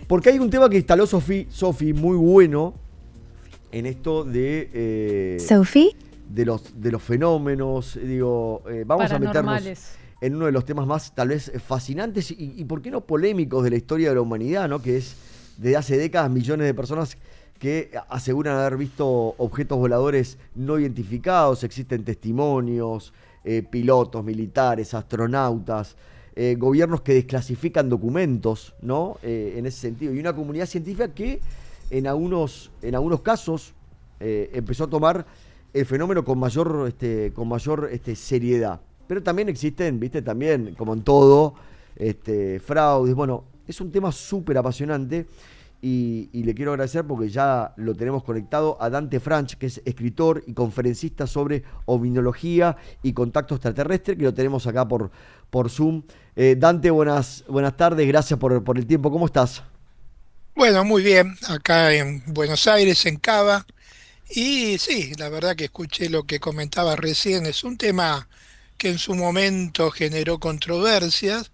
Porque hay un tema que instaló Sofi muy bueno en esto Sophie. de los fenómenos. Digo, vamos a meternos Paranormales. en uno de los temas más tal vez fascinantes y por qué no polémicos de la historia de la humanidad, ¿no? Que es desde hace décadas millones de personas que aseguran haber visto objetos voladores no identificados. Existen testimonios, pilotos, militares, astronautas, gobiernos que desclasifican documentos, ¿no? En ese sentido. Y una comunidad científica que en algunos casos empezó a tomar el fenómeno con mayor seriedad. Pero también existen, viste, también, como en todo, fraudes. Bueno, es un tema súper apasionante y le quiero agradecer porque ya lo tenemos conectado a Dante Franch, que es escritor y conferencista sobre ovniología y contacto extraterrestre, que lo tenemos acá por Zoom. Dante, buenas tardes, gracias por el tiempo. ¿Cómo estás? Bueno, muy bien, acá en Buenos Aires, en Cava. Y sí, la verdad que escuché lo que comentaba recién. Es un tema que en su momento generó controversias,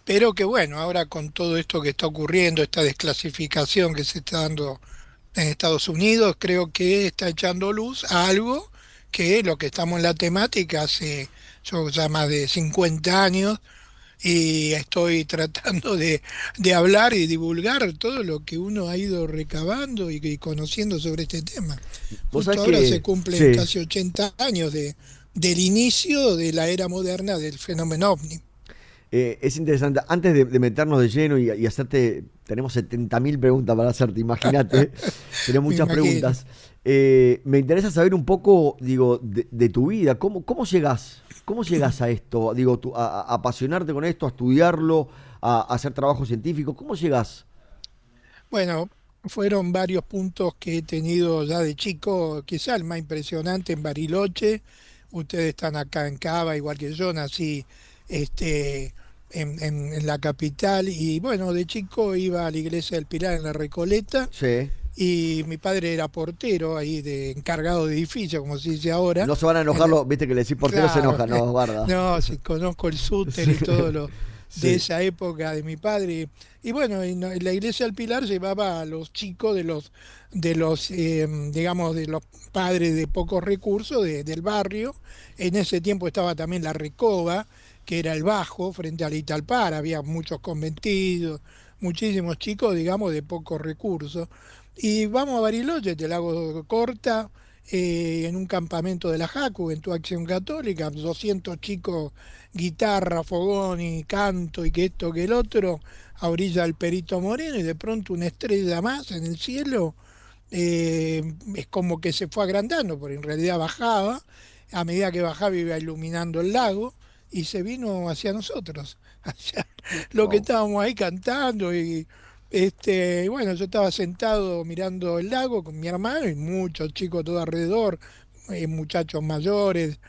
pero que bueno, ahora con todo esto que está ocurriendo, esta desclasificación que se está dando en Estados Unidos, creo que está echando luz a algo que lo que estamos en la temática hace yo ya más de 50 años y estoy tratando de hablar y divulgar todo lo que uno ha ido recabando y conociendo sobre este tema. Vos sabés Justo ahora se que, cumplen sí, casi 80 años del inicio de la era moderna del fenómeno ovni. es interesante. Antes de meternos de lleno y hacerte, tenemos 70.000 preguntas para hacerte, imagínate, tenemos Me muchas imagino. preguntas. Me interesa saber un poco, digo, de tu vida. ¿Cómo llegás? ¿Cómo llegás a esto? Digo, a apasionarte con esto, a estudiarlo, a hacer trabajo científico. ¿Cómo llegás? Bueno, fueron varios puntos que he tenido ya de chico, quizá el más impresionante en Bariloche. Ustedes están acá en Cava, igual que yo, nací este, en la capital y bueno, de chico iba a la iglesia del Pilar en la Recoleta Sí. y mi padre era portero ahí de encargado de edificio, como se dice ahora. No se van a En enojar, la- viste que le decís portero se claro, enoja, no, guarda. no, sí, conozco el súter Sí. y todo lo de Sí. esa época de mi padre. Y bueno, en la iglesia del Pilar llevaba a los chicos digamos, de los padres de pocos recursos del barrio. En ese tiempo estaba también la Recoba, que era el bajo frente al Italpar, había muchos convertidos, muchísimos chicos, digamos, de pocos recursos. Y vamos a Bariloche, te la hago corta, en un campamento de la JACU, en tu Acción Católica, 200 chicos, guitarra, fogón y canto y que esto que el otro, a orilla del Perito Moreno y de pronto una estrella más en el cielo. Es como que se fue agrandando, porque en realidad bajaba, a medida que bajaba iba iluminando el lago y se vino hacia nosotros, hacia lo que Wow. estábamos ahí cantando y bueno, yo estaba sentado mirando el lago con mi hermano y muchos chicos todo alrededor, muchachos mayores,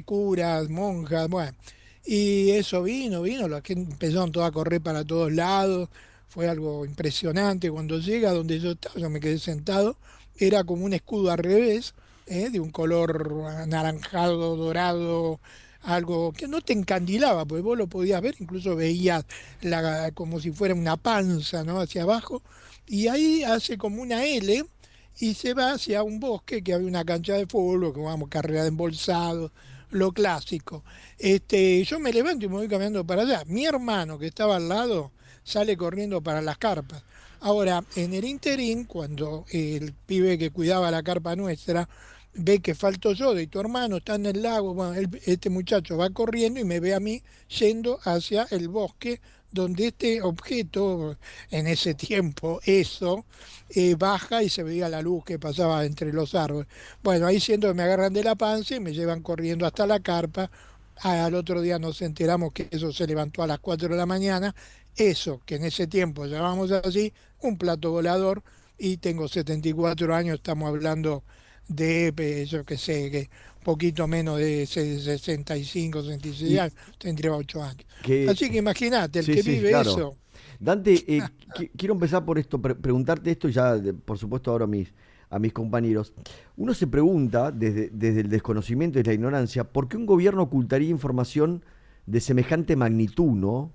curas, monjas, bueno. Y eso vino, los que empezaron todos a correr para todos lados, fue algo impresionante. Cuando llega donde yo estaba, yo me quedé sentado, era como un escudo al revés, de un color anaranjado, dorado, algo que no te encandilaba, porque vos lo podías ver, incluso veías como si fuera una panza, ¿no? Hacia abajo, y ahí hace como una L y se va hacia un bosque que había una cancha de fútbol, que vamos, carrera de embolsado, lo clásico. Yo me levanto y me voy caminando para allá. Mi hermano, que estaba al lado, sale corriendo para las carpas. Ahora, en el interín, cuando el pibe que cuidaba la carpa nuestra ve que falto yo y tu hermano está en el lago, bueno, este muchacho va corriendo y me ve a mí yendo hacia el bosque donde este objeto, en ese tiempo, eso, baja y se veía la luz que pasaba entre los árboles. Bueno, ahí siento que me agarran de la panza y me llevan corriendo hasta la carpa. Al otro día nos enteramos que eso se levantó a las 4 de la mañana. Eso, que en ese tiempo llamamos así, un plato volador, y tengo 74 años, estamos hablando de, yo qué sé, que poquito menos de 65, 66 Y años, tendría 8 años. que, Así que imagínate, el sí, que sí, vive claro. eso, Dante, quiero empezar por esto, preguntarte esto ya, por supuesto, ahora a mis compañeros. Uno se pregunta, desde el desconocimiento y la ignorancia, ¿por qué un gobierno ocultaría información de semejante magnitud, no?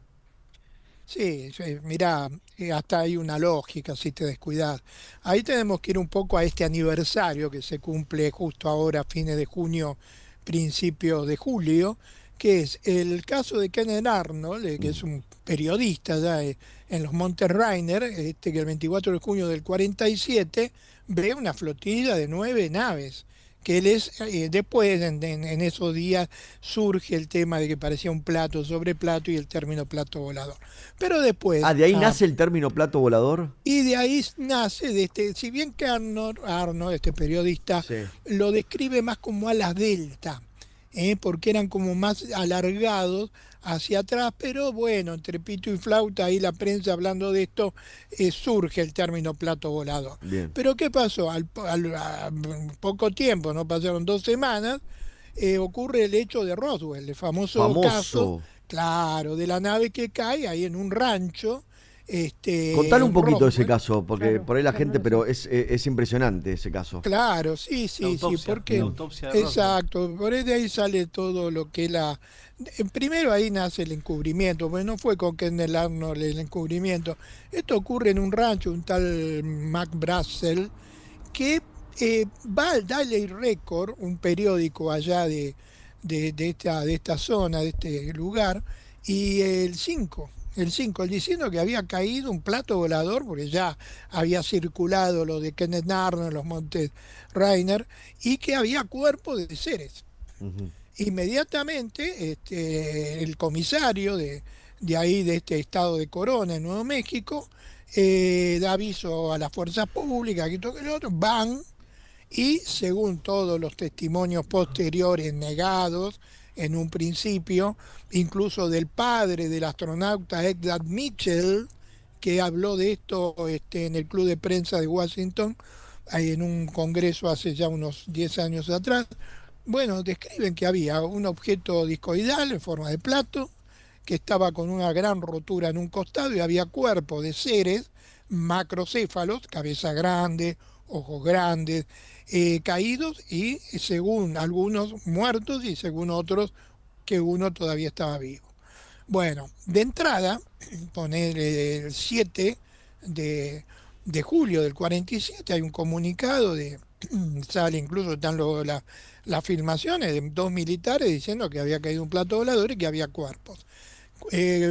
sí, sí, mirá. hasta hay una lógica si te descuidas. Ahí tenemos que ir un poco a este aniversario que se cumple justo ahora, fines de junio, principios de julio, que es el caso de Kenneth Arnold, que es un periodista ya en los Montes Rainer, que el 24 de junio del 47 ve una flotilla de 9 naves que él es, después en esos días surge el tema de que parecía un plato sobre plato y el término plato volador. Pero después... Ah, ¿de ahí nace el término plato volador? Y de ahí nace, si bien que Arnold, este periodista, Sí. lo describe más como alas delta, porque eran como más alargados hacia atrás, pero bueno, entre pito y flauta, ahí la prensa hablando de esto, surge el término plato volador. Bien. Pero ¿qué pasó? A poco tiempo, no pasaron 2 semanas, ocurre el hecho de Roswell, el famoso caso, claro, de la nave que cae ahí en un rancho. Contale un En poquito de ese Roswell. caso, porque Claro, por ahí la claro, gente, no lo pero sé. es impresionante ese caso. Claro, sí, sí, sí, La porque autopsia de Roswell. exacto, por ahí de ahí sale todo lo que primero ahí nace el encubrimiento, pues no fue con Kenneth Arnold el encubrimiento. Esto ocurre en un rancho, un tal Mac Brassel, que va al Daily Record, un periódico allá de esta zona, de este lugar, y él diciendo que había caído un plato volador, porque ya había circulado lo de Kenneth Arnold en los Montes Rainer, y que había cuerpos de seres. Ujú. Inmediatamente el comisario de ahí, de este estado de Corona, en Nuevo México, da aviso a las fuerzas públicas, que todo que lo otro, van y según todos los testimonios posteriores negados en un principio, incluso del padre del astronauta Edgar Mitchell, que habló de esto en el Club de Prensa de Washington, ahí en un congreso hace ya unos 10 años atrás, bueno, describen que había un objeto discoidal en forma de plato, que estaba con una gran rotura en un costado y había cuerpos de seres macrocéfalos, cabeza grande, ojos grandes, caídos y según algunos muertos y según otros que uno todavía estaba vivo. Bueno, de entrada, poner el 7 de julio del 47 hay un comunicado sale incluso, están las filmaciones de 2 militares diciendo que había caído un plato volador y que había cuerpos.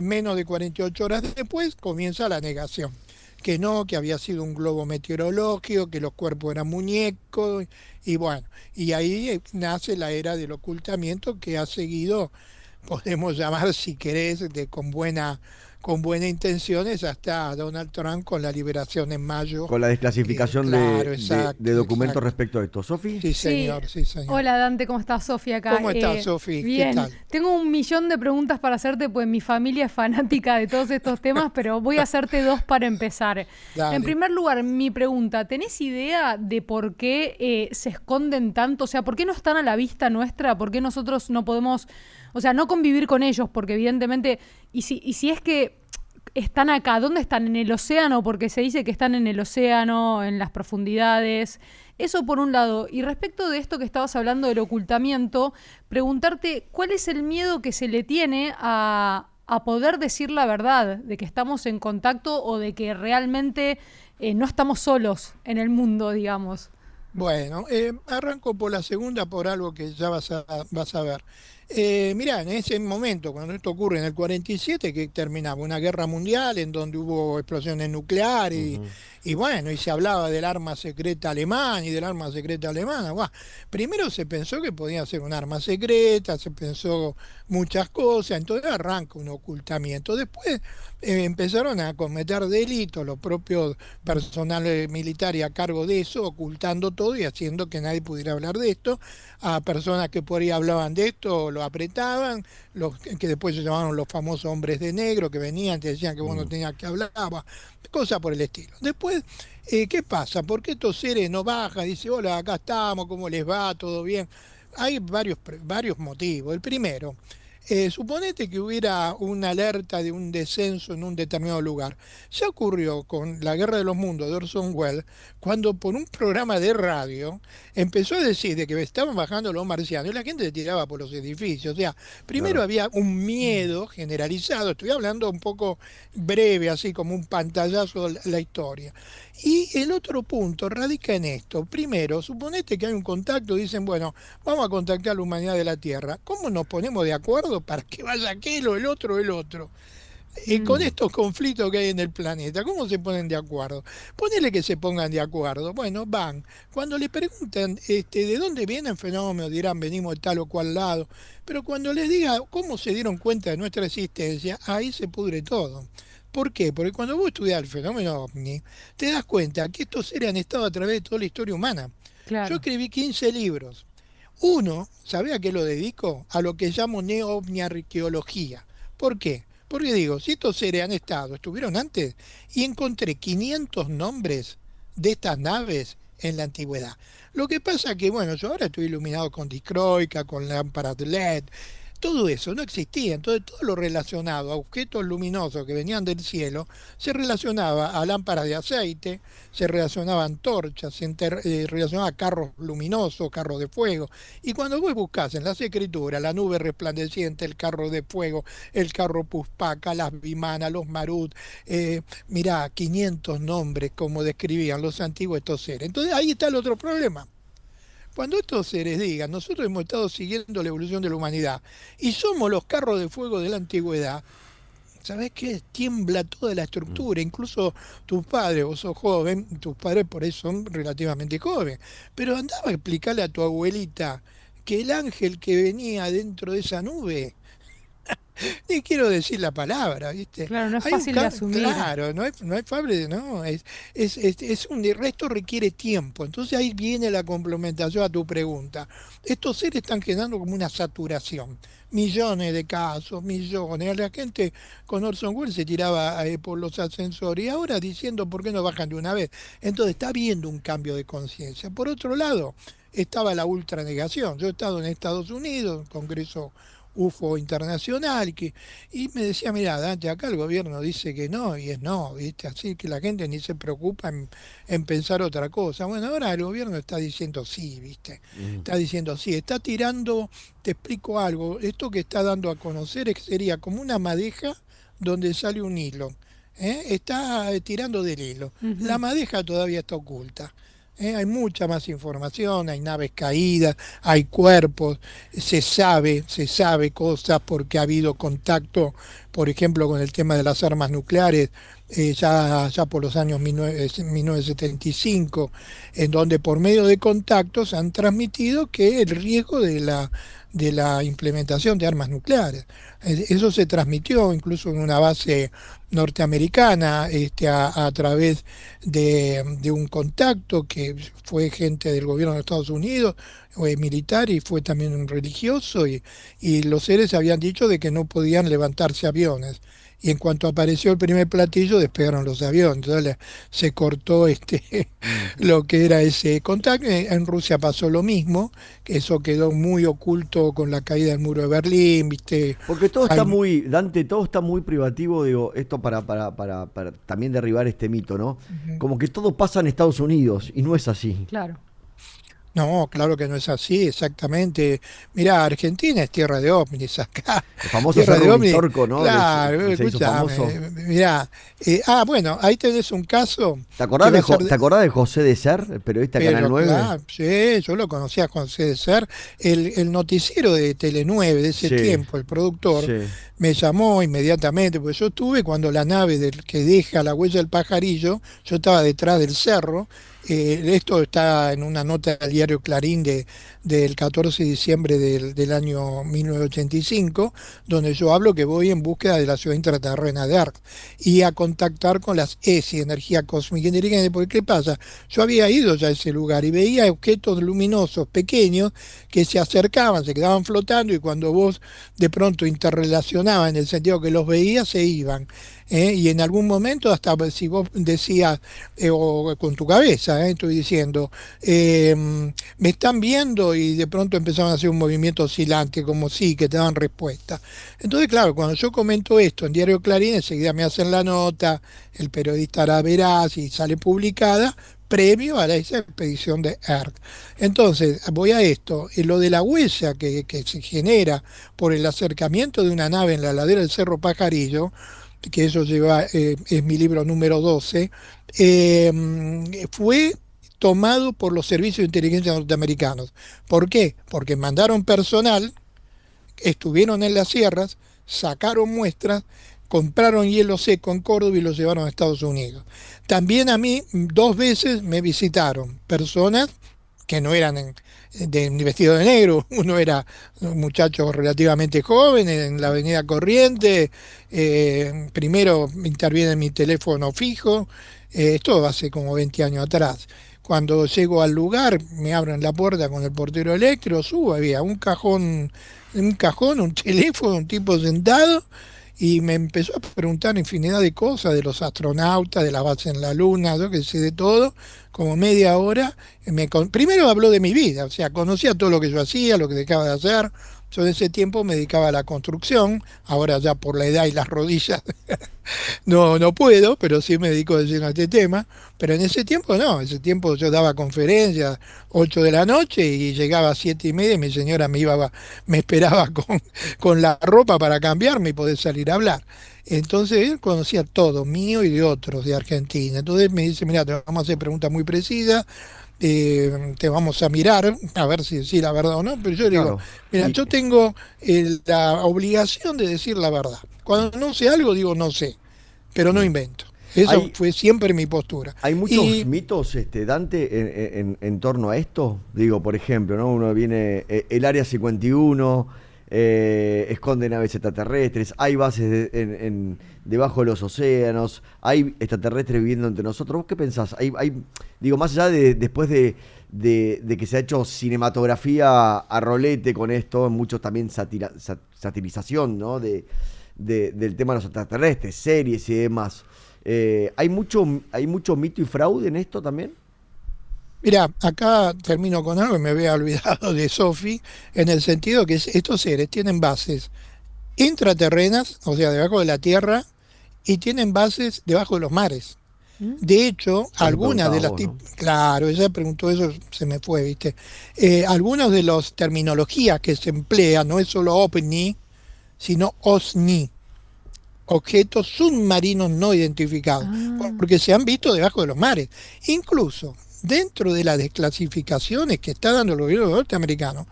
Menos de 48 horas después comienza la negación, que no, que había sido un globo meteorológico, que los cuerpos eran muñecos, y bueno, y ahí nace la era del ocultamiento que ha seguido, podemos llamar si querés, con buenas intenciones, hasta Donald Trump con la liberación en mayo. Con la desclasificación Claro, de exacto, documentos exacto. respecto a esto. ¿Sofi? Sí, Sí. señor, sí, señor. Hola Dante, ¿cómo estás? Sofía acá. ¿Cómo estás, Sofi? ¿Qué Bien. tal? Tengo 1 millón de preguntas para hacerte, pues mi familia es fanática de todos estos temas, pero voy a hacerte 2 para empezar. Dale. En primer lugar, mi pregunta, ¿tenés idea de por qué se esconden tanto? O sea, ¿por qué no están a la vista nuestra? ¿Por qué nosotros no podemos, o sea, no convivir con ellos? Porque evidentemente, y si es que están acá, ¿dónde están? ¿En el océano? Porque se dice que están en el océano, en las profundidades. Eso por un lado. Y respecto de esto que estabas hablando del ocultamiento, preguntarte cuál es el miedo que se le tiene a poder decir la verdad, de que estamos en contacto o de que realmente no estamos solos en el mundo, digamos. Bueno, arranco por la segunda por algo que ya vas a ver. Mirá, en ese momento, cuando esto ocurre en el 47, que terminaba una guerra mundial en donde hubo explosiones nucleares Ujú. y bueno, y se hablaba del arma secreta alemana y del arma secreta alemana. Buah, primero se pensó que podía ser un arma secreta, se pensó muchas cosas, entonces arranca un ocultamiento. Después empezaron a cometer delitos los propios personales militares a cargo de eso, ocultando todo y haciendo que nadie pudiera hablar de esto. A personas que por ahí hablaban de esto lo apretaban, los que después se llamaron los famosos hombres de negro, que venían, te decían que vos no tenías que hablar, cosas por el estilo. Después, ¿qué pasa? ¿Por qué estos seres no bajan? Dice, hola, acá estamos, ¿cómo les va? ¿Todo bien? Hay varios motivos. El primero, Suponete que hubiera una alerta de un descenso en un determinado lugar. Ya ocurrió con La Guerra de los Mundos de Orson Welles, cuando por un programa de radio empezó a decir de que estaban bajando los marcianos y la gente se tiraba por los edificios. O sea, primero Claro. había un miedo generalizado, estoy hablando un poco breve, así como un pantallazo de la historia. Y el otro punto radica en esto. Primero, suponete que hay un contacto, dicen, bueno, vamos a contactar a la humanidad de la Tierra. ¿Cómo nos ponemos de acuerdo para que vaya aquel o el otro o el otro? Con Mm, Mm. estos conflictos que hay en el planeta, ¿cómo se ponen de acuerdo? Ponele que se pongan de acuerdo. Bueno, van. Cuando le preguntan de dónde vienen fenómenos, dirán, venimos de tal o cual lado. Pero cuando les diga cómo se dieron cuenta de nuestra existencia, ahí se pudre todo. ¿Por qué? Porque cuando vos estudias el fenómeno ovni, te das cuenta que estos seres han estado a través de toda la historia humana. Yo claro. escribí 15 libros. Uno, ¿sabe a qué lo dedico? A lo que llamo neo-ovni-arqueología. ¿Por qué? Porque digo, si estos seres han estado, estuvieron antes, y encontré 500 nombres de estas naves en la antigüedad. Lo que pasa que, bueno, yo ahora estoy iluminado con discroica, con lámparas de LED, todo eso no existía. Entonces, todo lo relacionado a objetos luminosos que venían del cielo se relacionaba a lámparas de aceite, se relacionaba a antorchas, relacionaba a carros luminosos, carros de fuego. Y cuando vos buscás en las escrituras la nube resplandeciente, el carro de fuego, el carro Puspaca, las Vimanas, los Marut, mirá, 500 nombres como describían los antiguos estos seres. Entonces, ahí está el otro problema. Cuando estos seres digan, nosotros hemos estado siguiendo la evolución de la humanidad y somos los carros de fuego de la antigüedad, ¿sabés qué? Tiembla toda la Mm. estructura, incluso tus padres, vos sos joven, tus padres por eso son relativamente jóvenes, pero andaba a explicarle a tu abuelita que el ángel que venía dentro de esa nube, ni quiero decir la palabra, ¿viste? Claro, no es Hay un fácil de cambio, asumir. claro, no hay fable, no, esto requiere tiempo. Entonces ahí viene la complementación a tu pregunta. Estos seres están generando como una saturación. Millones de casos, millones. La gente con Orson Welles se tiraba por los ascensores y ahora diciendo por qué no bajan de una vez. Entonces está habiendo un cambio de conciencia. Por otro lado, estaba la ultranegación. Yo he estado en Estados Unidos, Congreso UFO internacional, y me decía, mira, Dante, acá el gobierno dice que no, y es no, ¿viste? Así que la gente ni se preocupa en pensar otra cosa. Bueno, ahora el gobierno está diciendo sí, ¿viste? Mm. Está diciendo sí, está tirando, te explico algo, esto que está dando a conocer sería como una madeja donde sale un hilo. Está tirando del hilo. La Ujú. madeja todavía está oculta. Hay mucha más información, hay naves caídas, hay cuerpos, se sabe cosas porque ha habido contacto, por ejemplo, con el tema de las armas nucleares, ya por los años 1975, en donde por medio de contactos han transmitido que el riesgo de la implementación de armas nucleares. Eso se transmitió incluso en una base norteamericana a través de un contacto que fue gente del gobierno de Estados Unidos, militar y fue también un religioso y los seres habían dicho de que no podían levantarse aviones. Y en cuanto apareció el primer platillo, despegaron los aviones. Entonces se cortó Mm. lo que era ese contacto. En Rusia pasó lo mismo, que eso quedó muy oculto con la caída del muro de Berlín, ¿viste? Porque todo está Hay, muy, Dante, todo está muy privativo, digo, esto para también derribar este mito, ¿no? Como que todo pasa en Estados Unidos y no es así. Claro. No, claro que no es así, exactamente. Mirá, Argentina es tierra de ovnis acá. El famoso Tierra de Cerro ovnis, Uritorco, ¿no? claro, Que se hizo famoso. escúchame, mirá. Bueno, ahí tenés un caso ¿Te que acordás va a ser, ¿Te acordás de José de Ser, el periodista de Canal pero 9? claro, sí, yo lo conocía a José de Ser, el noticiero de Tele 9 de ese Sí, tiempo, el productor, sí. me llamó inmediatamente, porque yo estuve cuando la nave que deja la huella del pajarillo, yo estaba detrás del cerro. Esto está en una nota del diario Clarín del 14 de diciembre del año 1985, donde yo hablo que voy en búsqueda de la ciudad intraterrena de Ark y a contactar con las ESI, energía cósmica inteligente. Porque, ¿qué pasa? Yo había ido ya a ese lugar y veía objetos luminosos pequeños que se acercaban, se quedaban flotando y cuando vos de pronto interrelacionabas en el sentido que los veías, se iban. Y en algún momento, hasta si vos decías, o con tu cabeza, estoy diciendo, me están viendo y de pronto empezaron a hacer un movimiento oscilante, como sí, que te dan respuesta. Entonces, claro, cuando yo comento esto en Diario Clarín, enseguida me hacen la nota, el periodista la verá y sale publicada, previo a esa expedición de ERC. Entonces, voy a esto, lo de la huella que se genera por el acercamiento de una nave en la ladera del Cerro Pajarillo, que eso lleva, es mi libro número 12, fue tomado por los servicios de inteligencia norteamericanos. ¿Por qué? Porque mandaron personal, estuvieron en las sierras, sacaron muestras, compraron hielo seco en Córdoba y lo llevaron a Estados Unidos. También a mí 2 veces me visitaron personas que no eran vestidos de negro. Uno era un muchacho relativamente joven en la avenida Corriente. Primero interviene en mi teléfono fijo. Esto hace como 20 años atrás. Cuando llego al lugar, me abren la puerta con el portero eléctrico, subo, había un cajón, un teléfono, un tipo sentado, y me empezó a preguntar infinidad de cosas de los astronautas, de la base en la Luna, yo que sé de todo, como media hora. Primero habló de mi vida, o sea, conocía todo lo que yo hacía, lo que dejaba de hacer. Yo en ese tiempo me dedicaba a la construcción, ahora ya por la edad y las rodillas no puedo, pero sí me dedico de lleno a este tema. Pero en ese tiempo no, en ese tiempo yo daba conferencias 8 de la noche y llegaba a 7:30 y mi señora me esperaba con la ropa para cambiarme y poder salir a hablar. Entonces él conocía todo, mío y de otros de Argentina. Entonces me dice, mira, te vamos a hacer preguntas muy precisas, te vamos a mirar a ver si la verdad o no, pero yo digo, Claro. mira, Y yo tengo la obligación de decir la verdad. Cuando no sé algo, digo no sé, pero no invento. Eso hay, fue siempre mi postura. hay muchos Y mitos, Dante, en torno a esto. Digo, por ejemplo, ¿no? Uno viene, el Área 51, esconde naves extraterrestres, hay bases debajo de los océanos, hay extraterrestres viviendo entre nosotros. ¿Vos qué pensás? Digo, más allá después de que se ha hecho cinematografía a rolete con esto, mucho también satirización, ¿no? Del tema de los extraterrestres, series y demás. ¿Hay mucho mito y fraude en esto también? mira, acá termino con algo que me había olvidado de Sofi, en el sentido que estos seres tienen bases intraterrenas, o sea, debajo de la tierra, y tienen bases debajo de los mares. ¿Mm? De hecho, Ya me algunas de preguntabas las... vos, ¿no? Claro, ella preguntó eso, se me fue, ¿viste? Algunas de las terminologías que se emplean no es solo OVNI, sino OSNI, objetos submarinos no identificados, Ah, porque se han visto debajo de los mares. Incluso dentro de las desclasificaciones que está dando el gobierno norteamericano,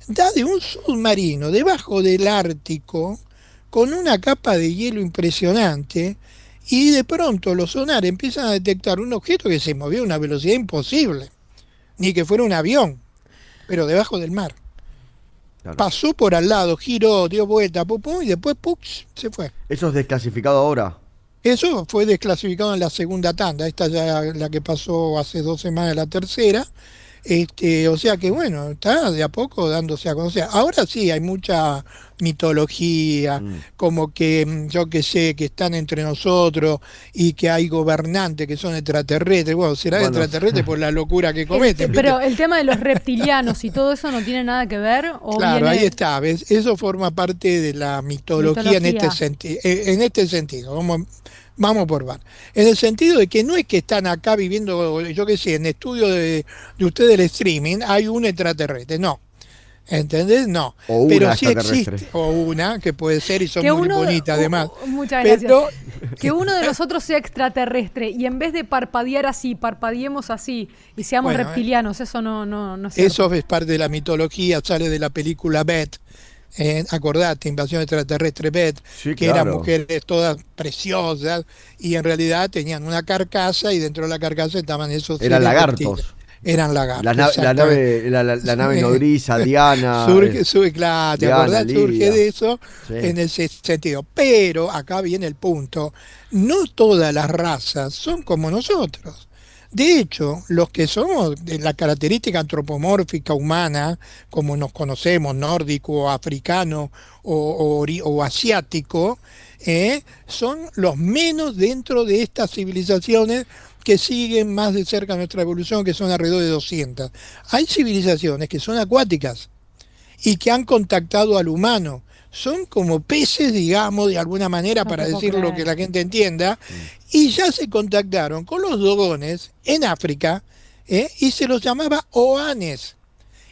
da de un submarino debajo del Ártico con una capa de hielo impresionante y de pronto los sonares empiezan a detectar un objeto que se movió a una velocidad imposible, ni que fuera un avión, pero debajo del mar. Claro. Pasó por al lado, giró, dio vuelta, pum, pum, y después ¡puch! Se fue. ¿Eso es desclasificado ahora? Eso fue desclasificado en la segunda tanda, esta ya la que pasó hace 2 semanas, la tercera. O sea que bueno, está de a poco dándose a conocer. Ahora sí hay mucha mitología, Mm. como que yo que sé, que están entre nosotros y que hay gobernantes que son extraterrestres. Bueno, serán Bueno, extraterrestres por la locura que cometen, ¿viste? pero el tema de los reptilianos y todo eso no tiene nada que ver o Claro, viene ahí está, ¿ves? Eso forma parte de la mitología en este mitología. sentido. En este sentido, vamos por van. En el sentido de que no es que están acá viviendo, yo qué sé, en estudio de ustedes del streaming, hay un extraterrestre, no. ¿Entendés? No. O una Pero sí extraterrestre. existe, o una, que puede ser y son Que muy uno, bonitas además. muchas gracias. Pero Que uno de nosotros sea extraterrestre y en vez de parpadear así, parpadeemos así y seamos bueno, reptilianos, eso no es cierto. eso es parte de la mitología, sale de la película Beth. Acordate, Invasión Extraterrestre Beth, Sí, que eran claro. mujeres todas preciosas y en realidad tenían una carcasa y dentro de la carcasa estaban esos Eran seres lagartos. reptiles. Eran lagartos, La exactamente. nave, la nave nodriza, Diana. Surge, claro, ¿te Diana, acordás? Surge Lidia. de eso Sí. en ese sentido. Pero acá viene el punto, no todas las razas son como nosotros. De hecho, los que somos de la característica antropomórfica humana, como nos conocemos, nórdico, africano o asiático, son los menos dentro de estas civilizaciones que siguen más de cerca nuestra evolución, que son alrededor de 200. Hay civilizaciones que son acuáticas y que han contactado al humano. Son como peces, digamos, de alguna manera, No para te puedo decir lo creer. que la gente entienda, y ya se contactaron con los dogones en África, y se los llamaba oanes,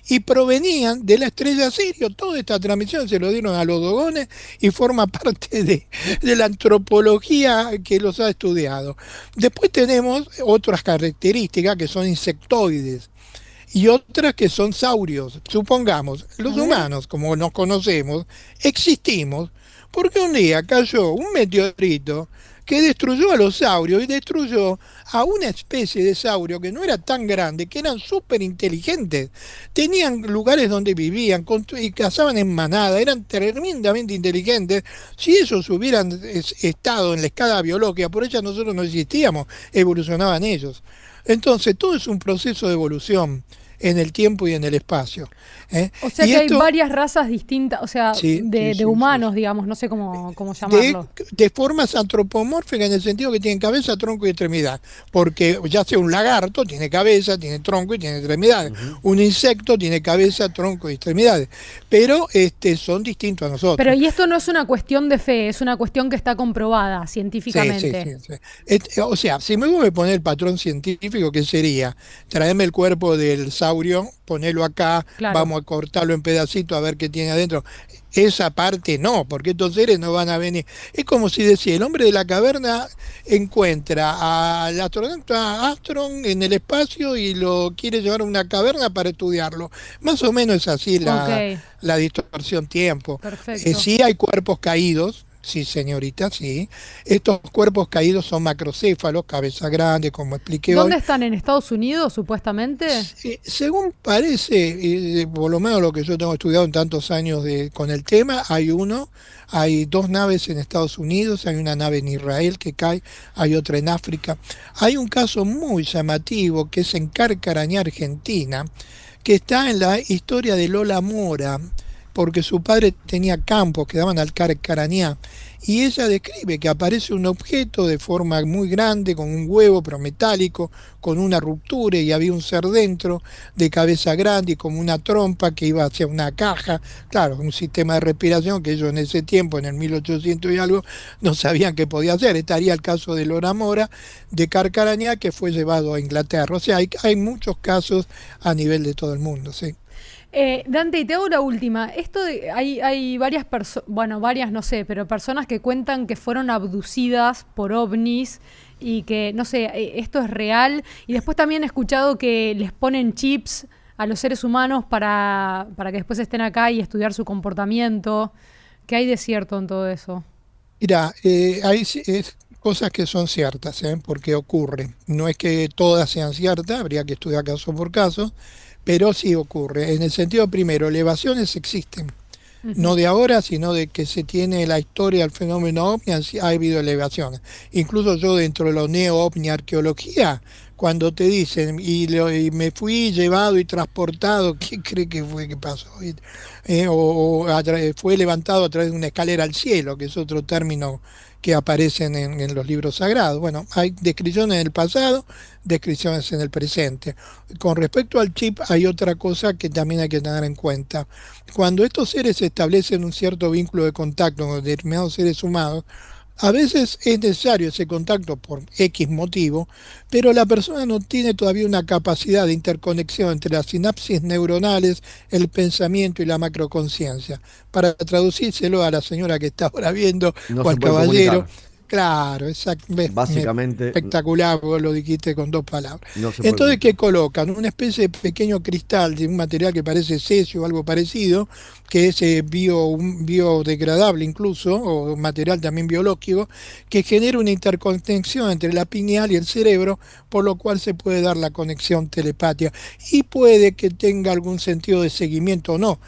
y provenían de la estrella Sirio. Toda esta transmisión se lo dieron a los dogones y forma parte de la antropología que los ha estudiado. Después tenemos otras características que son insectoides y otras que son saurios. Supongamos, los A ver. humanos, como nos conocemos, existimos porque un día cayó un meteorito que destruyó a los saurios y destruyó a una especie de saurio que no era tan grande, que eran súper inteligentes. Tenían lugares donde vivían y cazaban en manada, eran tremendamente inteligentes. Si ellos hubieran estado en la escala biológica, por ella nosotros no existíamos, evolucionaban ellos. Entonces, todo es un proceso de evolución en el tiempo y en el espacio. O sea Y que hay esto, varias razas distintas, o sea, sí, sí, de sí, sí, humanos, sí. digamos, no sé cómo de, llamarlo. de formas antropomórficas en el sentido que tienen cabeza, tronco y extremidad. Porque ya sea un lagarto, tiene cabeza, tiene tronco y tiene extremidades. Ujú. Un insecto tiene cabeza, tronco y extremidades. Pero son distintos a Pero nosotros. y esto no es una cuestión de fe, es una cuestión que está comprobada Sí, sí, científicamente. sí, sí. O sea, si me voy a poner el patrón científico, ¿qué sería? Traerme el cuerpo del saurio, ponerlo acá, Claro. vamos a cortarlo en pedacitos a ver qué tiene adentro. Esa parte no, porque estos seres no van a venir. Es como si decía, el hombre de la caverna encuentra al astronauta Armstrong en el espacio y lo quiere llevar a una caverna para estudiarlo. Más o menos es así Ok, la distorsión tiempo. perfecto. Sí hay cuerpos caídos, sí señorita, sí. Estos cuerpos caídos son macrocéfalos, cabeza grande, como expliqué ¿Dónde hoy. están? ¿En Estados Unidos, supuestamente? Según parece, por lo menos lo que yo tengo estudiado en tantos años con el tema, hay dos naves en Estados Unidos, hay una nave en Israel que cae, hay otra en África. Hay un caso muy llamativo que es en Carcarañá, Argentina, que está en la historia de Lola Mora, porque su padre tenía campos que daban al Carcarañá, y ella describe que aparece un objeto de forma muy grande, con un huevo pero metálico, con una ruptura y había un ser dentro, de cabeza grande y como una trompa que iba hacia una caja, claro, un sistema de respiración que ellos en ese tiempo, en el 1800 y algo, no sabían qué podía hacer. Estaría el caso de Lola Mora, de Carcarañá, que fue llevado a Inglaterra. O sea, hay muchos casos a nivel de todo el mundo, sí. Dante, y te hago la última. Hay varias personas, bueno, varias no sé, pero personas que cuentan que fueron abducidas por ovnis y que, no sé, esto es real. Y después también he escuchado que les ponen chips a los seres humanos para que después estén acá y estudiar su comportamiento. ¿Qué hay de cierto en todo eso? Mira, hay cosas que son ciertas, porque ocurre. No es que todas sean ciertas, habría que estudiar caso por caso, pero sí ocurre. En el sentido primero, elevaciones existen. No Ujú. de ahora, sino de que se tiene la historia del fenómeno ovni, ha habido elevaciones. Incluso yo dentro de los neo-ovni arqueología, cuando te dicen, y me fui llevado y transportado, ¿qué cree que fue que pasó? Fue levantado a través de una escalera al cielo, que es otro término que aparecen en los libros sagrados. Bueno, hay descripciones en el pasado, descripciones en el presente. Con respecto al chip, hay otra cosa que también hay que tener en cuenta. Cuando estos seres establecen un cierto vínculo de contacto con determinados seres humanos, a veces es necesario ese contacto por X motivo, pero la persona no tiene todavía una capacidad de interconexión entre las sinapsis neuronales, el pensamiento y la macroconciencia. Para traducírselo a la señora que está ahora viendo No o se al puede caballero, comunicar. claro, exacto, Básicamente, espectacular, vos lo dijiste con dos palabras. no se puede Entonces, comunicar. ¿qué colocan? Una especie de pequeño cristal de un material que parece cesio o algo parecido, que es biodegradable incluso, o material también biológico, que genera una interconexión entre la pineal y el cerebro, por lo cual se puede dar la conexión telepática. Y puede que tenga algún sentido de seguimiento o no.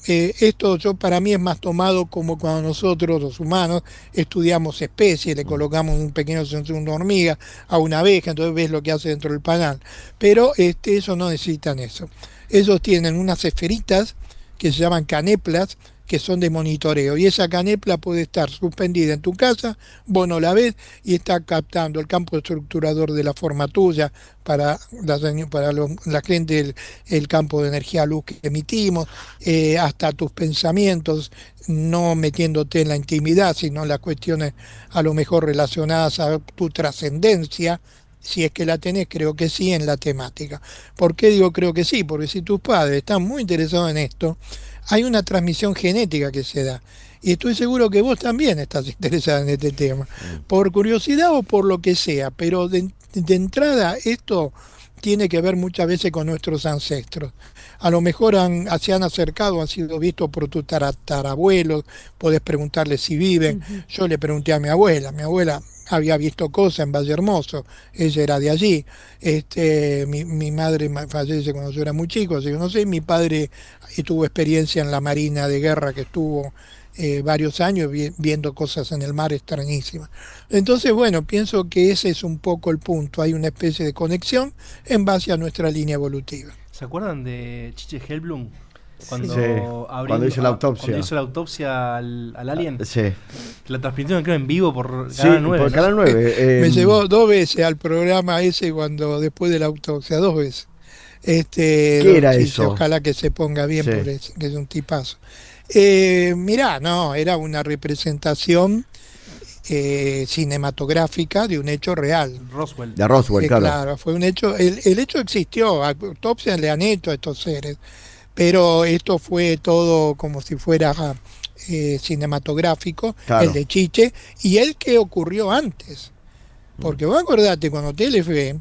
Esto para mí es más tomado como cuando nosotros los humanos estudiamos especies, le colocamos un pequeño sensor, una hormiga a una abeja, entonces ves lo que hace dentro del panal. Pero eso no necesitan eso. Ellos tienen unas esferitas que se llaman caneplas, que son de monitoreo. Y esa canepla puede estar suspendida en tu casa, vos no la ves y está captando el campo estructurador de la forma tuya para la gente, el campo de energía luz que emitimos, hasta tus pensamientos, no metiéndote en la intimidad, sino en las cuestiones a lo mejor relacionadas a tu trascendencia. Si es que la tenés, creo que sí, en la temática. ¿Por qué digo creo que sí? Porque si tus padres están muy interesados en esto, hay una transmisión genética que se da. Y estoy seguro que vos también estás interesada en este tema, por curiosidad o por lo que sea, pero de entrada esto tiene que ver muchas veces con nuestros ancestros. A lo mejor se han acercado, han sido vistos por tus tatarabuelos, podés preguntarles si viven. Yo le pregunté a mi abuela había visto cosas en Valle Hermoso, ella era de allí. Mi madre fallece cuando yo era muy chico, así que no sé, mi padre tuvo experiencia en la Marina de Guerra, que estuvo varios años viendo cosas en el mar extrañísimas. Entonces, bueno, pienso que ese es un poco el punto, hay una especie de conexión en base a nuestra línea evolutiva. ¿Se acuerdan de Chiche Hellblum? Cuando, Sí, cuando hizo la autopsia. Cuando hizo la autopsia al alien. Sí. La transmitieron, creo, en vivo por Sí, Canal 9. por Canal 9. Me llevó 2 veces al programa ese después de la autopsia, 2 veces. ¿Qué era Chiche, eso? ojalá que se ponga bien, Sí. porque que es un tipazo. Mirá, no, era una representación cinematográfica de un hecho real. Roswell. De Roswell, claro. Claro, fue un hecho, el hecho existió, autopsias le han hecho a estos seres, pero esto fue todo como si fuera cinematográfico, Claro. el de Chiche, y el que ocurrió antes. Porque vos acordate, cuando Telefe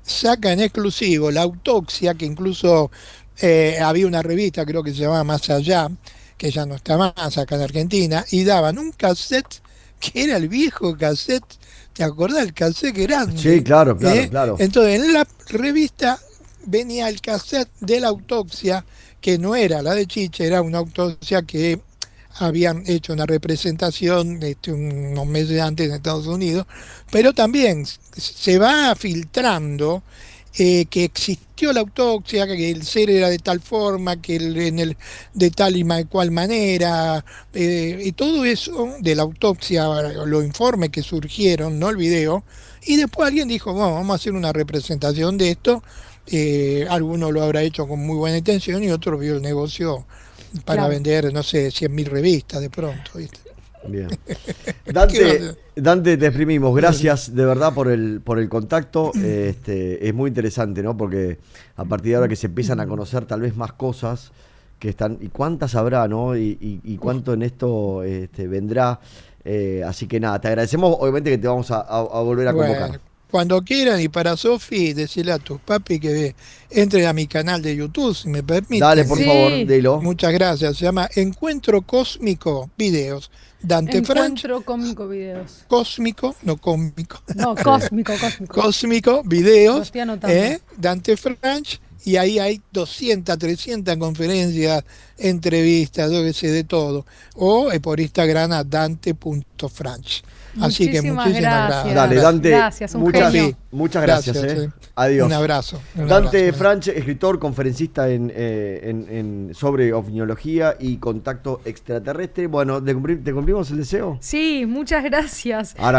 saca en exclusivo la autopsia, que incluso había una revista, creo que se llamaba Más Allá, que ya no está más acá en Argentina, y daban un cassette que era el viejo cassette, ¿te acordás? El cassette grande. Sí, claro, claro. Entonces, en la revista venía el cassette de la autopsia, que no era la de Chiche, era una autopsia que habían hecho una representación unos meses antes en Estados Unidos, pero también se va filtrando que existió la autopsia, que el ser era de tal forma, que de tal y cual manera, y todo eso de la autopsia, los informes que surgieron, no el video, y después alguien dijo, bueno, vamos a hacer una representación de esto. Alguno lo habrá hecho con muy buena intención y otro vio el negocio para Claro. vender, no sé, 100.000 revistas de pronto, ¿viste? Bien. ¿Qué Dante, te exprimimos. Gracias de verdad por el contacto. Es muy interesante, ¿no? Porque a partir de ahora que se empiezan a conocer tal vez más cosas que están, y cuántas habrá, ¿no? Y cuánto en esto vendrá. Así que nada, te agradecemos. Obviamente que te vamos a volver a convocar. Bueno, cuando quieran, y para Sofi, decirle a tus papi que entren a mi canal de YouTube, si me permiten. Dale, por Sí. favor, dilo. Muchas gracias. Se llama Encuentro Cósmico Videos. Dante Franch, Encuentro cómico videos. cósmico, no cómico. No, cósmico. Cósmico, Lo videos, estoy anotando. Dante Franch, y ahí hay 200, 300 conferencias, entrevistas, yo que sé, de todo. O por Instagram a dante.franch. Así que Muchísimas muchísimas gracias. Dale, Dante. Gracias, un muchas, genio. muchas gracias. Gracias, Adiós. Un abrazo. Dante abrazo. Franch, escritor, conferencista sobre ovniología y contacto extraterrestre. Bueno, ¿te cumplimos el deseo? Sí, muchas gracias. Ahora